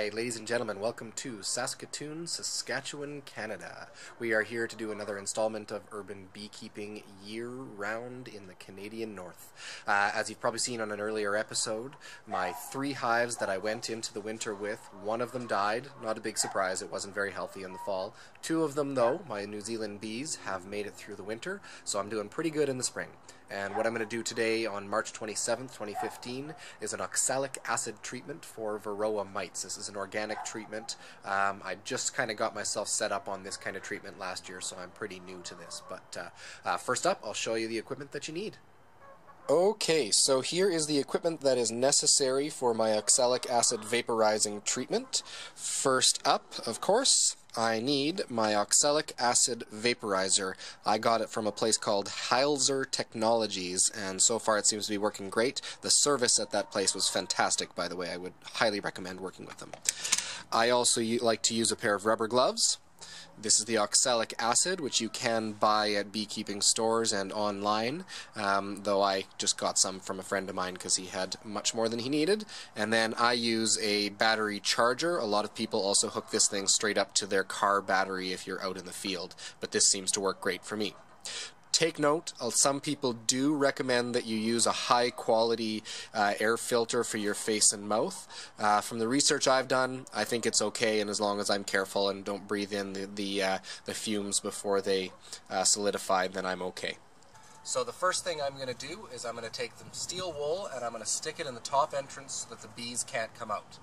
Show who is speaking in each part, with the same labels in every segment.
Speaker 1: Hi, ladies and gentlemen, welcome to Saskatoon, Saskatchewan, Canada. We are here to do another installment of urban beekeeping year-round in the Canadian North. As you've probably seen on an earlier episode, my 3 hives that I went into the winter with, one of them died. Not a big surprise, it wasn't very healthy in the fall. 2 of them, though, my New Zealand bees, have made it through the winter, so I'm doing pretty good in the spring. And what I'm going to do today on March 27th, 2015 is an oxalic acid treatment for varroa mites. This is an organic treatment. I just kind of got myself set up on this kind of treatment last year, so I'm pretty new to this. But first up, I'll show you the equipment that you need. Okay, so here is the equipment that is necessary for my oxalic acid vaporizing treatment. First up, of course, I need my oxalic acid vaporizer. I got it from a place called Heilzer Technologies, and so far it seems to be working great. The service at that place was fantastic, by the way. I would highly recommend working with them. I also like to use a pair of rubber gloves. This is the oxalic acid, which you can buy at beekeeping stores and online, though I just got some from a friend of mine because he had much more than he needed. And then I use a battery charger. A lot of people also hook this thing straight up to their car battery if you're out in the field, but this seems to work great for me. Take note, some people do recommend that you use a high quality air filter for your face and mouth. From the research I've done, I think it's okay, and as long as I'm careful and don't breathe in the fumes before they solidify, then I'm okay. So the first thing I'm going to do is I'm going to take some steel wool and I'm going to stick it in the top entrance so that the bees can't come out.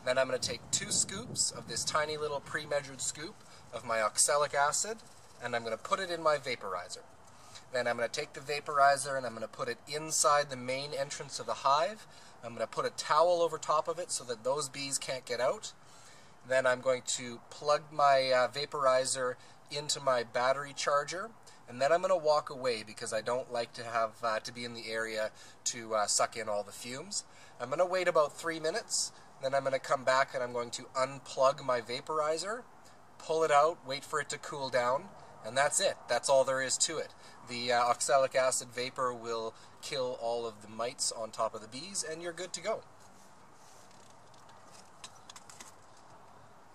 Speaker 1: Then I'm going to take 2 scoops of this tiny little pre-measured scoop of my oxalic acid, and I'm going to put it in my vaporizer. Then I'm going to take the vaporizer and I'm going to put it inside the main entrance of the hive. I'm going to put a towel over top of it so that those bees can't get out. Then I'm going to plug my vaporizer into my battery charger, and then I'm going to walk away because I don't like to have to be in the area to suck in all the fumes. I'm going to wait about 3 minutes, then I'm going to come back and I'm going to unplug my vaporizer, pull it out, wait for it to cool down, and that's it. That's all there is to it. The oxalic acid vapor will kill all of the mites on top of the bees, and you're good to go.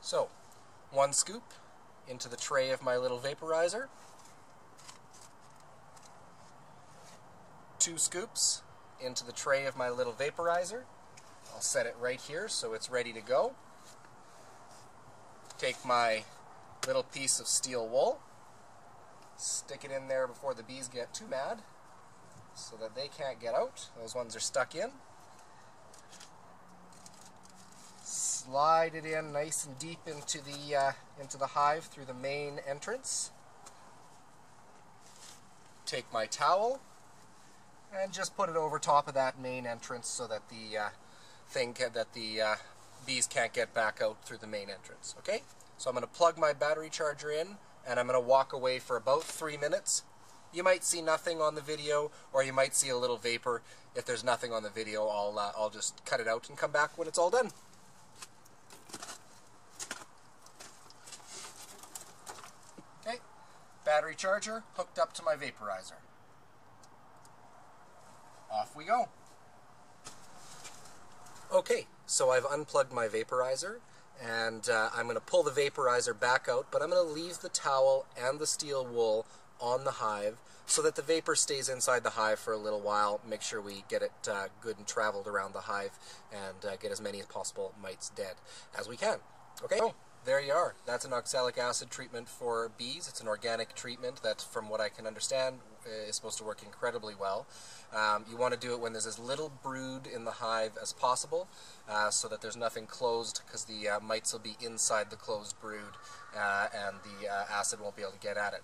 Speaker 1: So, 1 scoop into the tray of my little vaporizer. 2 scoops into the tray of my little vaporizer. I'll set it right here so it's ready to go. Take my little piece of steel wool, stick it in there before the bees get too mad so that they can't get out. Those ones are stuck in. Slide it in nice and deep into the hive through the main entrance. Take my towel and just put it over top of that main entrance so that the bees can't get back out through the main entrance. Okay? So I'm going to plug my battery charger in, and I'm going to walk away for about 3 minutes. You might see nothing on the video, or you might see a little vapor. If there's nothing on the video, I'll just cut it out and come back when it's all done. Okay, battery charger hooked up to my vaporizer. Off we go. Okay, so I've unplugged my vaporizer, and I'm going to pull the vaporizer back out, but I'm going to leave the towel and the steel wool on the hive so that the vapor stays inside the hive for a little while. Make sure we get it good and traveled around the hive and get as many as possible mites dead as we can. Okay, so there you are. That's an oxalic acid treatment for bees. It's an organic treatment that, from what I can understand, is supposed to work incredibly well. You want to do it when there's as little brood in the hive as possible, so that there's nothing closed, because the mites will be inside the closed brood and the acid won't be able to get at it.